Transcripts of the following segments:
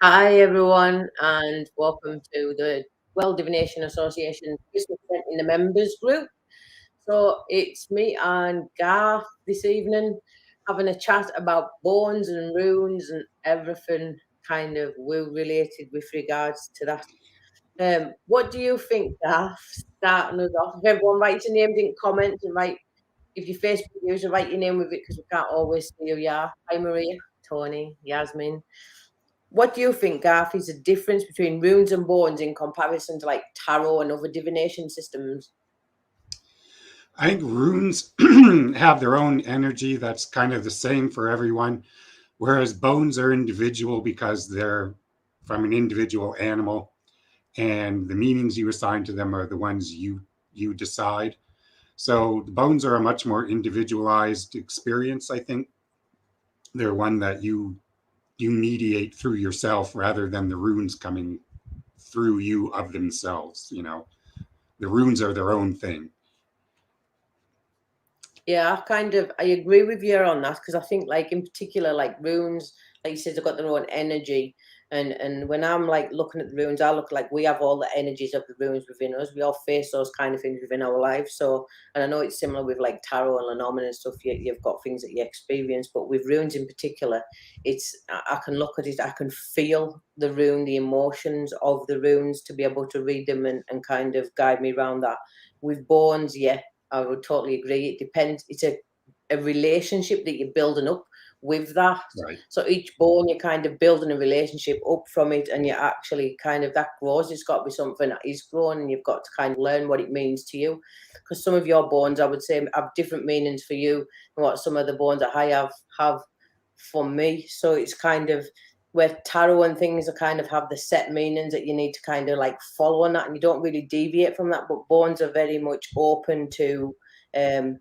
Hi, everyone, and welcome to the World Divination Association Christmas event in the members group. So it's me and Garth this evening having a chat about bones and runes and everything kind of woo related with regards to that. What do you think, Garth? Starting us off, if everyone writes your name, didn't comment, and write if your Facebook user write your name with it because we can't always see who you are. Hi, Maria, Tony, Yasmin. What do you think, Garth, is the difference between runes and bones in comparison to like tarot and other divination systems? I think runes have their own energy that's kind of the same for everyone, whereas bones are individual because they're from an individual animal, and the meanings you assign to them are the ones you decide. So the bones are a much more individualized experience. I think they're one that you mediate through yourself rather than the runes coming through you of themselves. The runes are their own thing. Yeah, I agree with you on that because I think like in particular like runes, like you said, they've got their own energy. And when I'm like looking at the runes, I look like we have all the energies of the runes within us. We all face those kind of things within our lives. So, and I know it's similar with like tarot and Lenormand and stuff. You've got things that you experience, but with runes in particular, I can look at it, I can feel the rune, the emotions of the runes to be able to read them and kind of guide me around that. With bones, yeah, I would totally agree. It depends. It's a relationship that you're building up with that. Right. So each bone, you're kind of building a relationship up from it, and you actually kind of that grows. It's got to be something that is growing, and you've got to kind of learn what it means to you. Because some of your bones, I would say, have different meanings for you than what some of the bones that I have for me. So it's kind of where tarot and things are kind of have the set meanings that you need to kind of like follow on that, and you don't really deviate from that. But bones are very much open to um,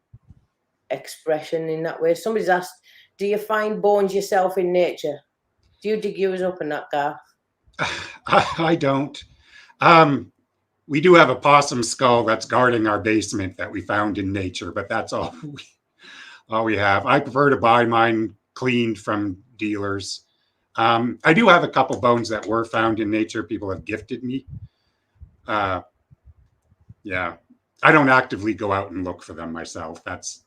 expression in that way. Somebody's asked, do you find bones yourself in nature? Do you dig yours up in that, Garth? I don't. Um, we do have a possum skull that's guarding our basement that we found in nature, but that's all we have. I prefer to buy mine cleaned from dealers. I do have a couple bones that were found in nature. People have gifted me. Uh, yeah, I don't actively go out and look for them myself. That's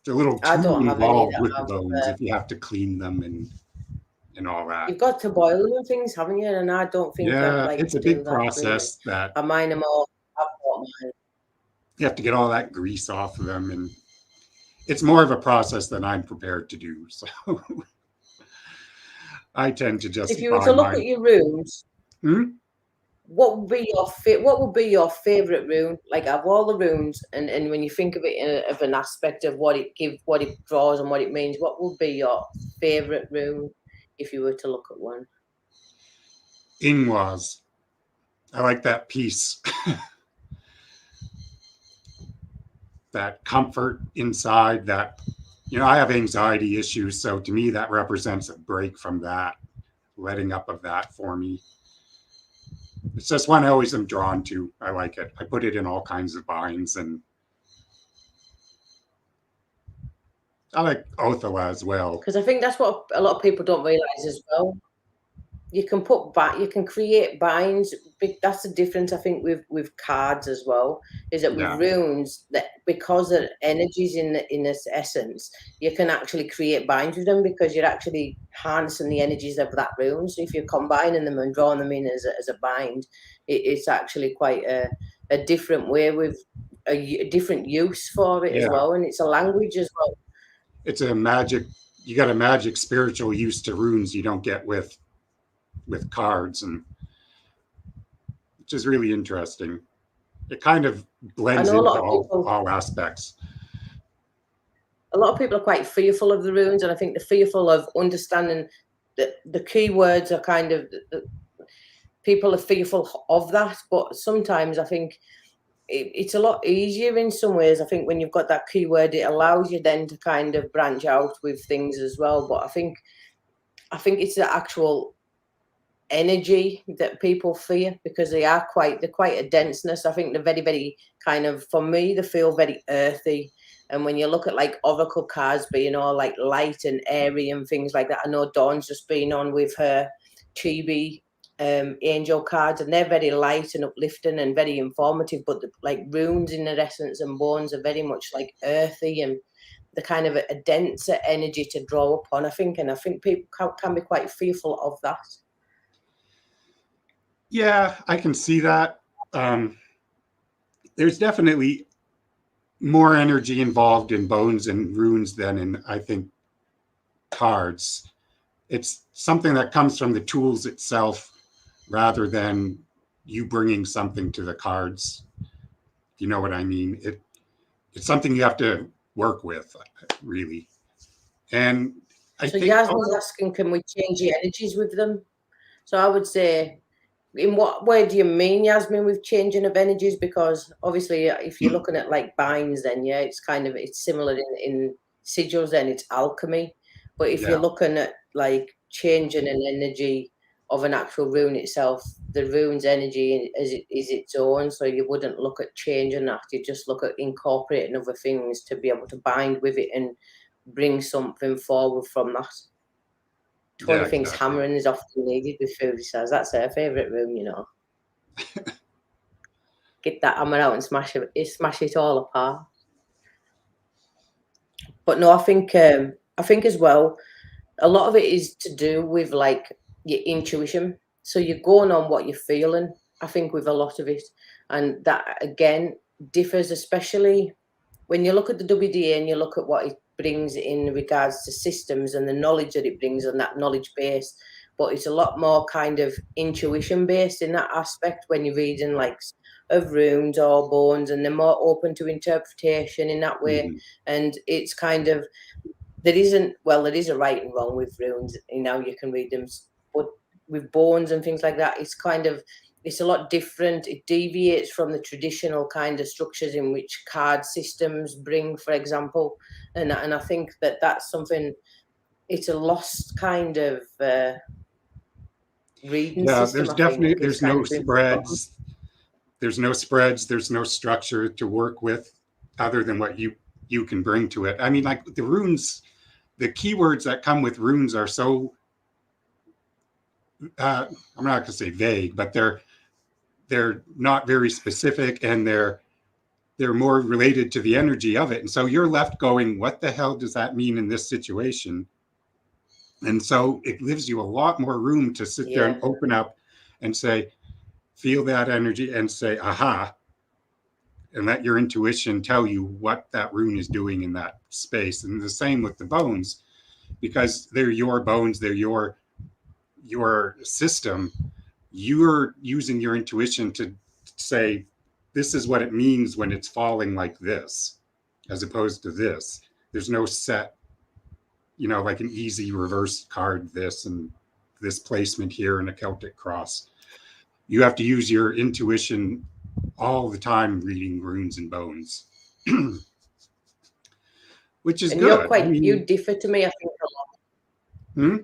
a little I too don't have any involved that with the have. bones if you have to clean them and all that. You've got to boil them and things, haven't you? And I don't think I'd Yeah, like it's to a do big that really. process that I mine them all. I've got mine. you have to get all that grease off of them, and it's more of a process than I'm prepared to do. So I tend to So if just you were buy to look at mine. your rooms, Hmm? what would be your favorite rune? Like of all the runes, and when you think of it of an aspect of what it draws and what it means, what would be your favorite rune if you were to look at one? In-laws. I like that peace, that comfort inside. I have anxiety issues, so to me, that represents a break from that, letting up of that for me. It's just one I always am drawn to. I like it. I put it in all kinds of binds, and I like Othala as well. Because I think that's what a lot of people don't realize as well. You can put back, you can create binds. That's the difference, I think, with cards as well. Is that with Yeah, runes, that because the energies in this essence, you can actually create binds with them because you're actually harnessing the energies of that rune. So if you're combining them and drawing them in as a bind, it's actually quite a different way with a different use for it as yeah. well, and it's a language as well. It's a magic. You got a magic spiritual use to runes you don't get with cards, and which is really interesting. It kind of I blends know into all aspects. a lot of people are quite fearful of the runes, and I think they're fearful of understanding that the key words are kind of people are fearful of that. But sometimes I think it's a lot easier in some ways. I think when you've got that keyword, it allows you then to kind of branch out with things as well. But I think it's the actual energy that people fear because they're quite a denseness. I think they're very, very kind of, for me, they feel very earthy. And when you look at like oracle cards being all like light and airy and things like that, I know Dawn's just been on with her chibi angel cards, and they're very light and uplifting and very informative, but like runes in their essence and bones are very much like earthy and the kind of a denser energy to draw upon, I think. And I think people can be quite fearful of that. Yeah, I can see that. There's definitely more energy involved in bones and runes than in, I think, cards. It's something that comes from the tools itself rather than you bringing something to the cards. You know what I mean? It's something you have to work with, really. And I So think Yasmin's asking, can we change the energies with them? So I would say, in what way do you mean, Yasmin, with changing of energies? Because obviously, if you're looking at like binds, then yeah, it's kind of it's similar in sigils. Then it's alchemy. But if you're looking at like changing an energy of an actual rune itself, the rune's energy is its own. So you wouldn't look at changing that. You just look at incorporating other things to be able to bind with it and bring something forward from that. Tony yeah, thinks exactly. hammering is often needed with food. He says that's her favourite room, you know. Get that hammer out and smash it all apart. But no, I think as well, a lot of it is to do with like your intuition. So you're going on what you're feeling, I think, with a lot of it. And that again differs, especially when you look at the WDA and you look at what it brings in regards to systems and the knowledge that it brings and that knowledge base. But it's a lot more kind of intuition based in that aspect when you're reading like of runes or bones, and they're more open to interpretation in that way. Mm-hmm. And it's kind of there is a right and wrong with runes. You know, you can read them, but with bones and things like that, it's a lot different. It deviates from the traditional kind of structures in which card systems bring, for example. And I think that's something. It's a lost kind of reading Yeah, system. there's I think definitely it's there's kind no of been forgotten. spreads. There's no spreads. There's no structure to work with other than what you can bring to it. I mean, like the runes, the keywords that come with runes are so I'm not going to say vague, but they're not very specific, and they're more related to the energy of it. And so you're left going, what the hell does that mean in this situation? And so it gives you a lot more room to sit there and Yeah. open up and say, feel that energy and say, aha, and let your intuition tell you what that rune is doing in that space. And the same with the bones, because they're your bones, they're your system. You're using your intuition to say, this is what it means when it's falling like this, as opposed to this. There's no set, like an easy reverse card, this and this placement here and a Celtic cross. You have to use your intuition all the time reading runes and bones, which is And you're good. I quite mean, you differ to me, I think, a lot. hmm?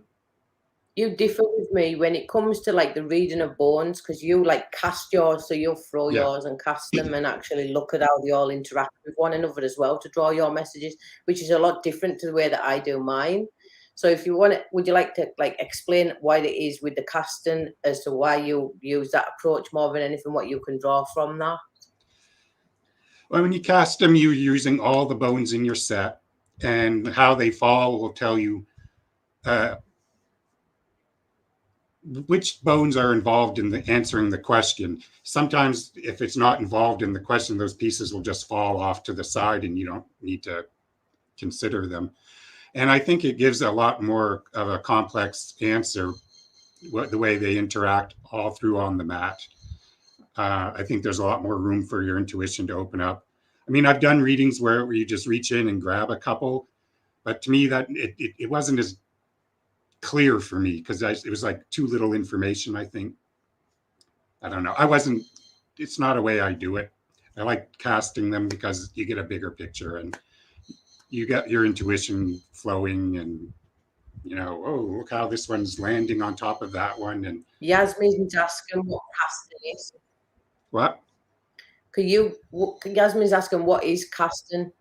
You differ with me when it comes to like the reading of bones, because you like cast yours, so you'll throw Yeah. yours and cast them and actually look at how they all interact with one another as well to draw your messages, which is a lot different to the way that I do mine. So if you want it, would you like to like explain why it is with the casting as to why you use that approach more than anything, what you can draw from that? Well, when you cast them, you're using all the bones in your set, and how they fall will tell you uh, which bones are involved in the answering the question. Sometimes, if it's not involved in the question, those pieces will just fall off to the side, and you don't need to consider them. And I think it gives a lot more of a complex answer, the way they interact all through on the mat. I think there's a lot more room for your intuition to open up. I mean, I've done readings where you just reach in and grab a couple, but to me that it wasn't as clear for me because it was like too little information. I think, I don't know. It's not a way I do it. I like casting them because you get a bigger picture and you get your intuition flowing, and oh, look how this one's landing on top of that one. And Yasmin's asking what casting is. what? Yasmin's asking what is casting?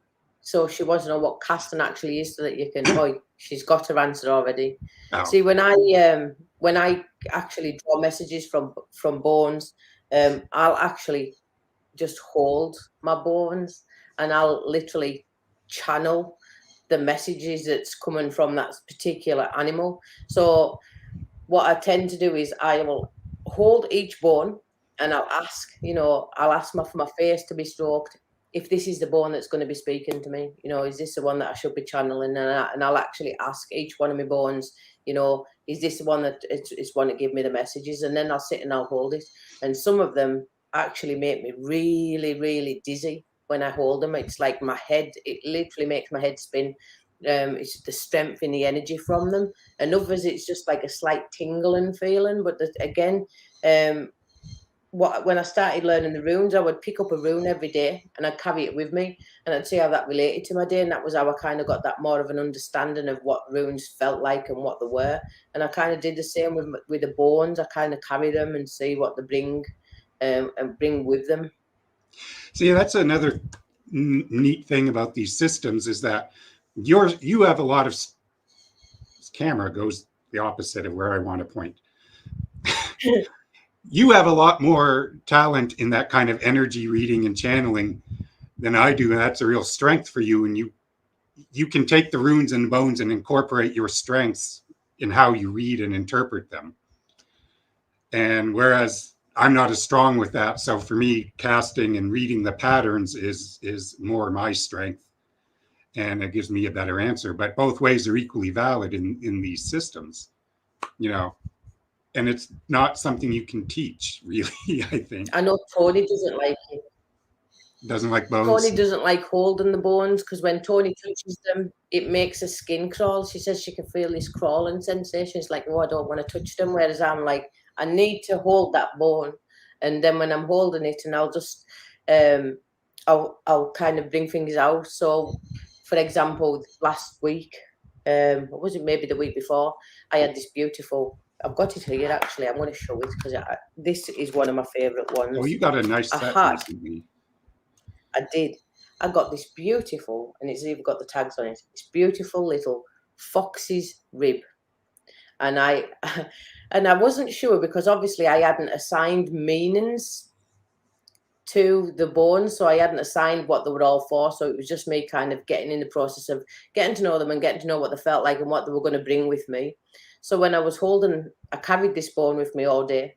So she wants to know what casting actually is, so that you can. Oh, she's got her answer already. Oh. See, when I actually draw messages from bones, I'll actually just hold my bones, and I'll literally channel the messages that's coming from that particular animal. So what I tend to do is I will hold each bone, and I'll ask, I'll ask for my face to be stroked. If this is the bone that's going to be speaking to me, is this the one that I should be channeling? And I'll actually ask each one of my bones, is this the one that it's one to give me the messages? And then I'll sit and I'll hold it. And some of them actually make me really, really dizzy when I hold them. It's like my head, it literally makes my head spin. It's the strength in the energy from them. And others, it's just like a slight tingling feeling. But again, when I started learning the runes, I would pick up a rune every day and I'd carry it with me, and I'd see how that related to my day. And that was how I kind of got that more of an understanding of what runes felt like and what they were. And I kind of did the same with the bones. I kind of carry them and see what they bring, and bring with them. See, that's another neat thing about these systems, is that you have a lot of, this camera goes the opposite of where I want to point. You have a lot more talent in that kind of energy reading and channeling than I do, and that's a real strength for you. And you can take the runes and bones and incorporate your strengths in how you read and interpret them. And whereas I'm not as strong with that, so for me, casting and reading the patterns is more my strength, and it gives me a better answer. But both ways are equally valid in these systems, and it's not something you can teach, really. I think I know Tony doesn't like it. Doesn't like bones. Tony doesn't like holding the bones, because when Tony touches them, it makes her skin crawl. She says she can feel this crawling sensation. It's like, I don't want to touch them. Whereas I'm like, I need to hold that bone. And then when I'm holding it, and I'll just, I'll kind of bring things out. So, for example, last week, what was it? Maybe the week before, I had this beautiful. I've got it here actually. I'm going to show it, because this is one of my favourite ones. Oh, you got a nice set recently. I did. I got this beautiful, and it's even got the tags on it. It's beautiful little fox's rib, and I wasn't sure, because obviously I hadn't assigned meanings to the bones, so I hadn't assigned what they were all for. So it was just me kind of getting in the process of getting to know them and getting to know what they felt like and what they were going to bring with me. So when I carried this bone with me all day.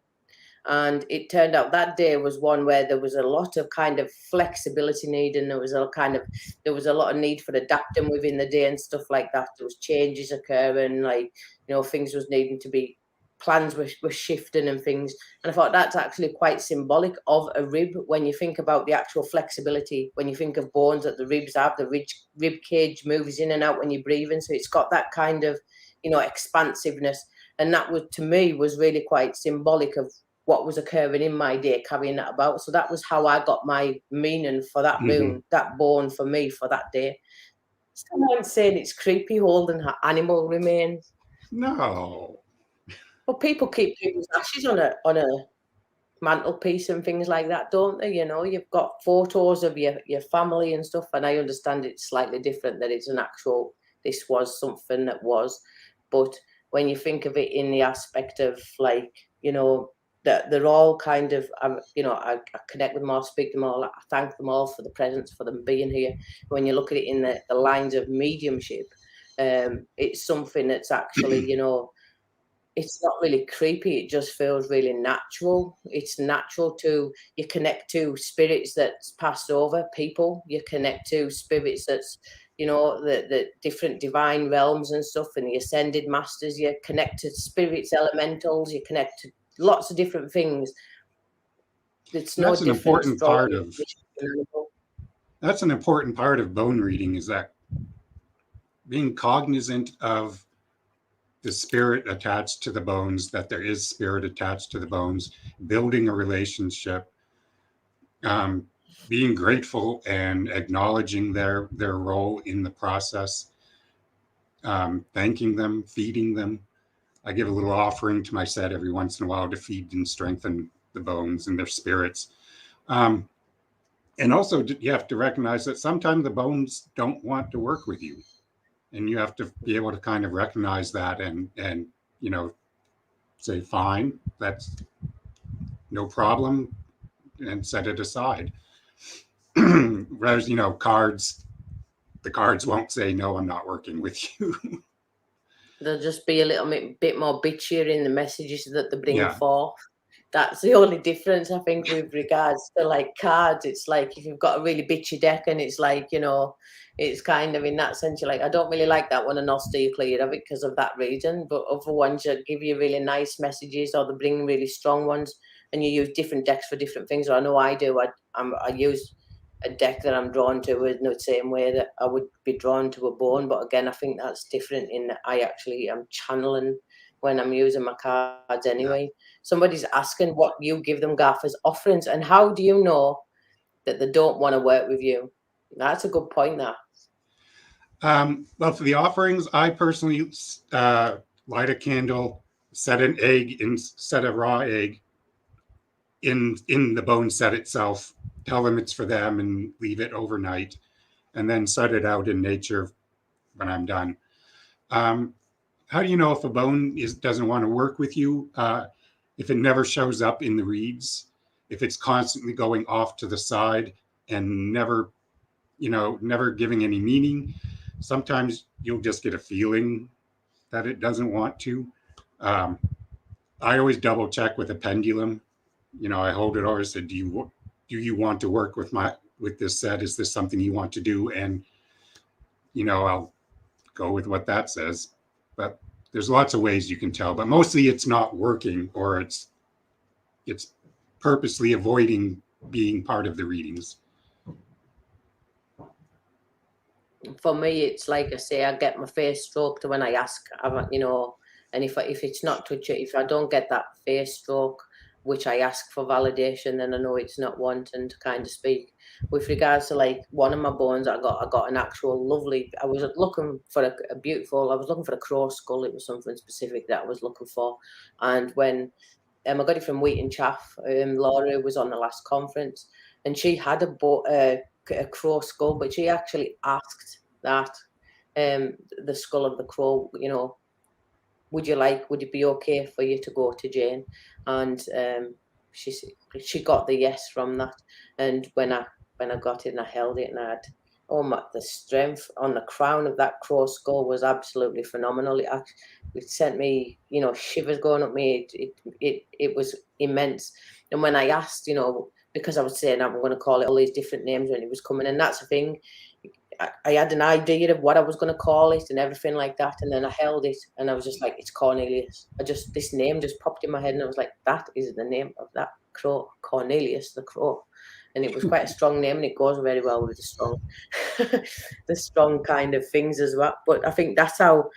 And it turned out that day was one where there was a lot of kind of flexibility need, and there was a lot of need for adapting within the day and stuff like that. There was changes occurring, like, things was needing to be, plans were shifting and things. And I thought that's actually quite symbolic of a rib when you think about the actual flexibility, when you think of bones that the ribs have, the rib cage moves in and out when you're breathing. So it's got that kind of, expansiveness. And that was, to me, was really quite symbolic of what was occurring in my day, carrying that about. So that was how I got my meaning for that moon, that bone for me for that day. Someone's saying it's creepy holding her animal remains. No. But people keep people's ashes on a mantelpiece and things like that, don't they? You've got photos of your family and stuff, and I understand it's slightly different, that it's an actual, this was something that was. But when you think of it in the aspect of, like, that they're all kind of, I connect with them all, speak to them all, I thank them all for the presence, for them being here. When you look at it in the lines of mediumship, it's something that's actually, it's not really creepy. It just feels really natural. It's natural you connect to spirits that's passed over people. You connect to spirits that's, the different divine realms and stuff, and the ascended masters. You connect to spirits, elementals. You connect to lots of different things. It's no That's an different important part of. That's an important part of bone reading, is that being cognizant of the spirit attached to the bones, that there is spirit attached to the bones, building a relationship, being grateful and acknowledging their role in the process, thanking them, feeding them. I give a little offering to my set every once in a while to feed and strengthen the bones and their spirits. And also, you have to recognize that sometimes the bones don't want to work with you, and you have to be able to kind of recognize that and you know say, fine, that's no problem, and set it aside. Whereas, the cards won't say, no, I'm not working with you. They'll just be a little bit more bitchier in the messages that they bring Yeah, forth. That's the only difference, I think, with regards to like cards. It's like if you've got a really bitchy deck and it's like, it's kind of in that sense, you're like, I don't really like that one and I'll steer clear of it because of that reason. But other ones that give you really nice messages or they bring really strong ones, and you use different decks for different things. Or I know I do. I use a deck that I'm drawn to in the same way that I would be drawn to a bone. But again, I think that's different in that I actually am channeling when I'm using my cards yeah. anyway. Somebody's asking what you give them, Garth, as offerings, and how do you know that they don't want to work with you? That's a good point, that. Well, for the offerings, I personally light a candle, set a raw egg in the bone set itself, tell them it's for them, and leave it overnight, and then set it out in nature when I'm done. Um, how do you know if a bone doesn't want to work with you? If it never shows up in the reads, if it's constantly going off to the side and never giving any meaning. Sometimes you'll just get a feeling that it doesn't want to. Um, I always double check with a pendulum. I hold it over and say, do you want to work with this set? Is this something you want to do? And I'll go with what that says. But there's lots of ways you can tell. But mostly it's not working, or it's purposely avoiding being part of the readings. For me, it's like I say, I get my face stroked when I ask, and if it's not touchy, if I don't get that face stroke, which I ask for validation, then I know it's not wanting to kind of speak. With regards to like one of my bones, I got an actual lovely. I was looking for a beautiful. I was looking for a crow skull. It was something specific that I was looking for, and when I got it from Wheat and Chaff. Laura was on the last conference, and she had a crow skull, but she actually asked that the skull of the crow, would it be okay for you to go to Jane? And she got the yes from that. And when I got it and I held it and I had, the strength on the crown of that crow skull was absolutely phenomenal. It sent me, shivers going up me. It was immense. And when I asked, because I was saying I'm going to call it all these different names when it was coming, and that's the thing. I had an idea of what I was going to call it and everything like that, and then I held it and I was just like, it's Cornelius. This name just popped in my head and I was like, that is the name of that crow, Cornelius the crow. And it was quite a strong name, and it goes very well with the strong kind of things as well. But I think that's how,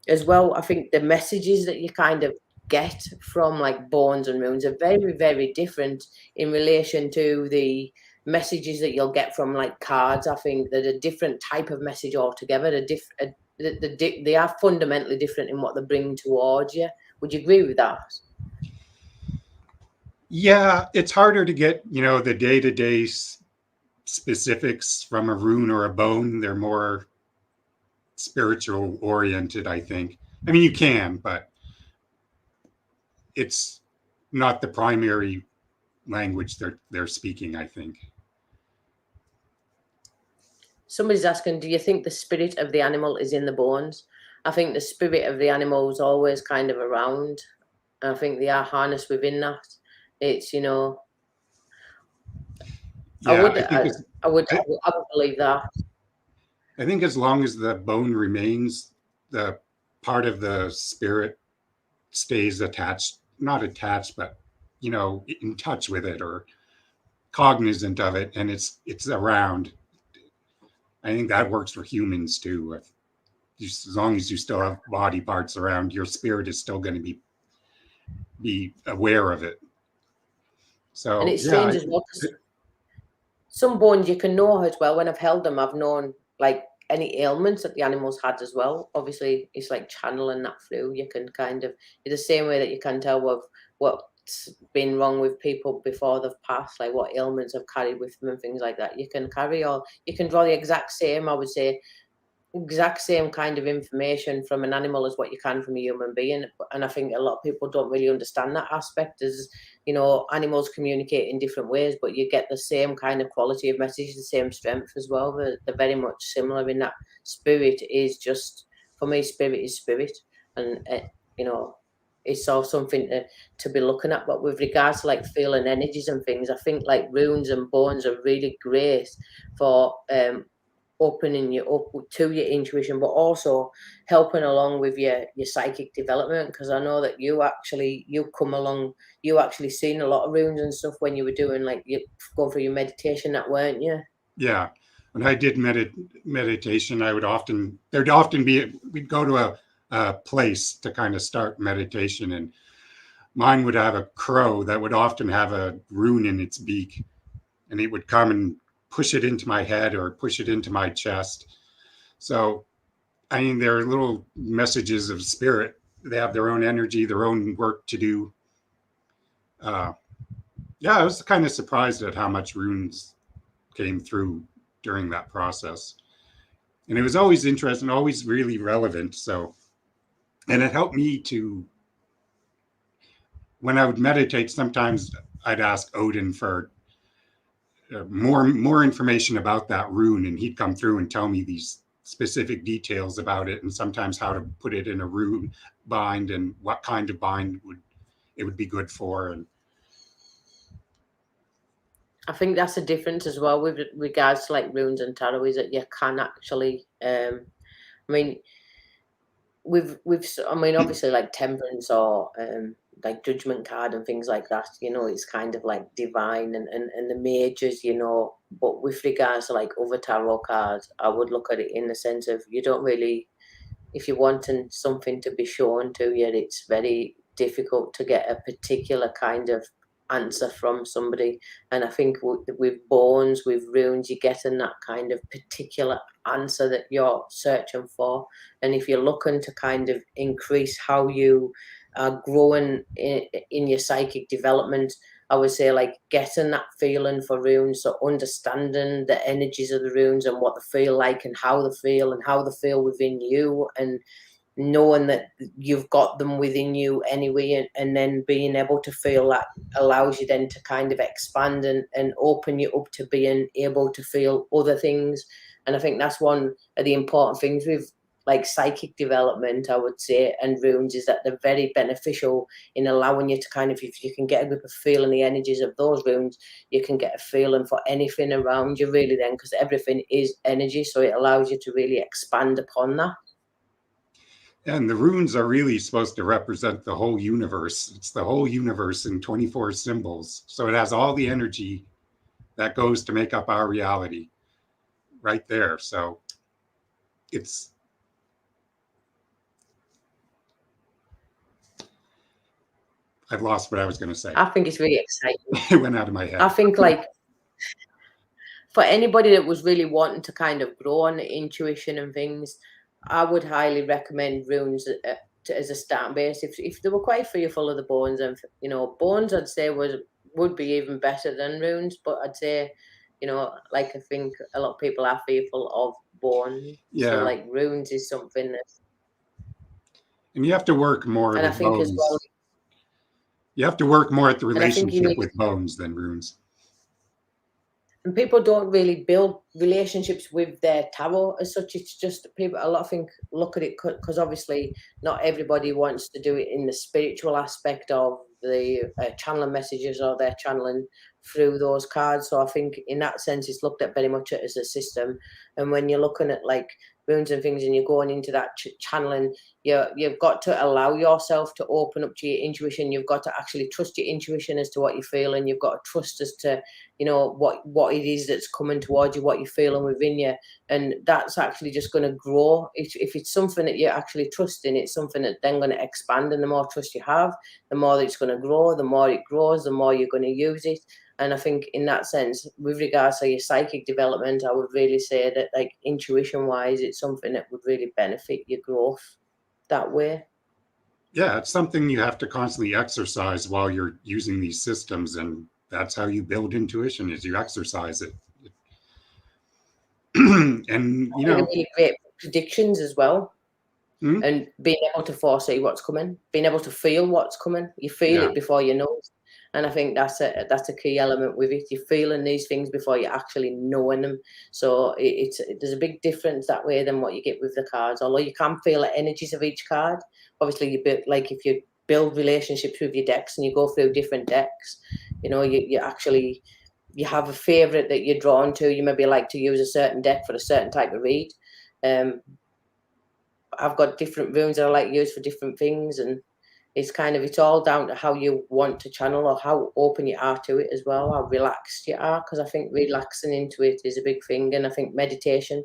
as well, I think the messages that you kind of get from like bones and runes are very, very different in relation to the messages that you'll get from like cards. I think that a different type of message altogether. They are fundamentally different in what they bring towards you. Would you agree with that? Yeah, it's harder to get, the day-to-day specifics from a rune or a bone. They're more spiritual oriented, I think. I mean, you can, but it's not the primary language they're speaking, I think. Somebody's asking, do you think the spirit of the animal is in the bones? I think the spirit of the animal is always kind of around. I think they are harnessed within that. It's, Yeah, I would, I think I, it's I would, I, I would believe that. I think as long as the bone remains, the part of the spirit stays attached, not attached, but in touch with it or cognizant of it, and it's around. I think that works for humans too. As long as you still have body parts around, your spirit is still going to be aware of it. And So it's yeah, strange as well, because some bones you can know as well. When I've held them, I've known like any ailments that the animals had as well. Obviously, it's like channeling that through. You can kind of, in the same way that you can tell what what's been wrong with people before they've passed, like what ailments have carried with them and things like that. You can draw the exact same, I would say, exact same kind of information from an animal as what you can from a human being. And I think a lot of people don't really understand that aspect. As you know, animals communicate in different ways, but you get the same kind of quality of message, the same strength as well. They're very much similar in that. Spirit is just, for me, spirit is spirit, and you know, it's all something to be looking at. But with regards to like feeling energies and things, I think like runes and bones are really great for opening you up to your intuition, but also helping along with your psychic development. Because I know that you actually seen a lot of runes and stuff when you were doing like you going through your meditation, that weren't you? Yeah. When I did meditation, there'd often be, we'd go to a place to kind of start meditation, and mine would have a crow that would often have a rune in its beak, and it would come and push it into my head or push it into my chest. So, I mean, they're little messages of spirit. They have their own energy, their own work to do. Yeah, I was kind of surprised at how much runes came through during that process. And it was always interesting, always really relevant. So, and it helped me to, when I would meditate, sometimes I'd ask Odin for more information about that rune, and he'd come through and tell me these specific details about it, and sometimes how to put it in a rune bind and what kind of bind would be good for. And I think that's a difference as well with regards to like runes and tarot, is that you can actually I mean I mean obviously like temperance or like judgment card and things like that, you know, it's kind of like divine and the majors, you know. But with regards to like other tarot cards, I would look at it in the sense of, you don't really, if you're wanting something to be shown to you, it's very difficult to get a particular kind of answer from somebody. And I think with bones, with runes, you're getting that kind of particular answer that you're searching for. And if you're looking to kind of increase how you are growing in your psychic development, I would say like getting that feeling for runes, so understanding the energies of the runes and what they feel like and how they feel within you, and knowing that you've got them within you anyway, and then being able to feel that allows you then to kind of expand and open you up to being able to feel other things. And I think that's one of the important things with like psychic development, I would say, and runes, is that they're very beneficial in allowing you to kind of, if you can get a grip of feeling the energies of those runes, you can get a feeling for anything around you really then, because everything is energy, so it allows you to really expand upon that. And the runes are really supposed to represent the whole universe. It's the whole universe in 24 symbols. So it has all the energy that goes to make up our reality right there. So it's, I've lost what I was going to say. I think it's really exciting. It went out of my head. I think like for anybody that was really wanting to kind of grow on intuition and things, I would highly recommend runes as a starting base. If they were quite fearful of the bones, and you know, bones I'd say would be even better than runes, but I'd say, you know, like I think a lot of people are fearful of bones. Yeah. So like runes is something that, and you have to work more and I with think bones. as well, You have to work more at the and I think you relationship need, with bones than runes. and people don't really build relationships with their tarot as such. It's just people, a lot of think look at it, because obviously not everybody wants to do it in the spiritual aspect of the channeling messages, or they're channeling through those cards. So I think in that sense it's looked at very much as a system. And when you're looking at like runes and things and you're going into that channeling, you've got to allow yourself to open up to your intuition. You've got to actually trust your intuition as to what you're feeling. You've got to trust as to, you know, what it is that's coming towards you, what you're feeling within you, and that's actually just going to grow. If it's something that you're actually trusting, it's something that then going to expand, and the more trust you have, the more that it's going to grow. The more it grows, the more you're going to use it. And I think in that sense, with regards to your psychic development, I would really say that like intuition wise, it's something that would really benefit your growth that way. yeah, it's something you have to constantly exercise while you're using these systems, and that's how you build intuition is you exercise it. And I think they're really great predictions as well. hmm? And being able to foresee what's coming, being able to feel what's coming. You feel Yeah, it before you know it. And I think that's a key element with it. You're feeling these things before you're actually knowing them. So there's a big difference that way than what you get with the cards. Although you can feel the energies of each card. Obviously, you build, like if you build relationships with your decks and you go through different decks, you have a favorite that you're drawn to. You maybe like to use a certain deck for a certain type of read. Um, I've got different runes that I like to use for different things, and it's all down to how you want to channel or how open you are to it as well, how relaxed you are. Because I think relaxing into it is a big thing, and I think meditation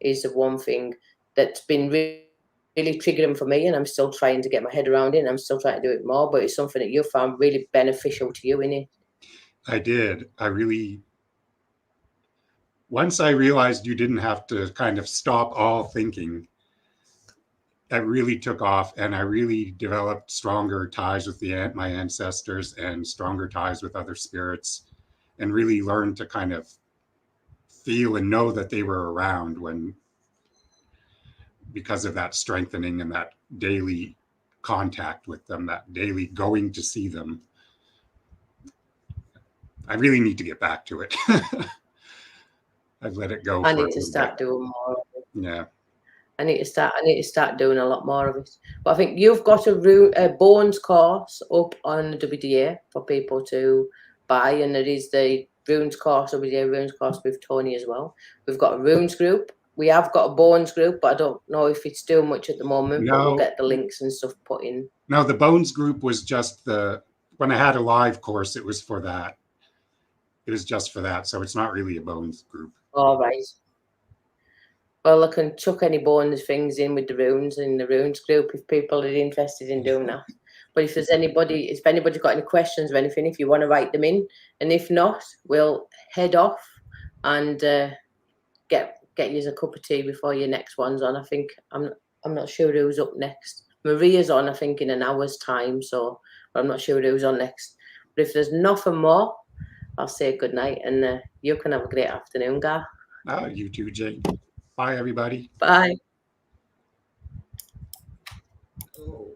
is the one thing that's been really triggering for me, and I'm still trying to get my head around it. And I'm still trying to do it more, but it's something that you found really beneficial to you, innit? I did. I really, once I realized you didn't have to kind of stop all thinking, that really took off, and I really developed stronger ties with my ancestors and stronger ties with other spirits, and really learned to kind of feel and know that they were around when because of that strengthening and that daily contact with them, that daily going to see them. I really need to get back to it. I've let it go I for a need to little bit. start doing more. Yeah. I need to start doing a lot more of it. But I think you've got a bones course up on the WDA for people to buy, and there is the runes course, WDA runes course with Tony as well. We've got a runes group. We have got a bones group, but I don't know if it's doing much at the moment. But we'll No, get the links and stuff put in. no, the bones group was just when I had a live course, it was for that. It was just for that. So it's not really a bones group. All right. Well, I can chuck any bones things in with the runes in the runes group if people are interested in doing that. But if anybody's got any questions or anything, if you want to write them in, and if not, we'll head off and get you a cup of tea before your next one's on. I think I'm not sure who's up next. Maria's on, I think, in an hour's time, so I'm not sure who's on next. But if there's nothing more, I'll say good night, and you can have a great afternoon, Gar. You too, Jane. Bye, everybody. Bye. Oh.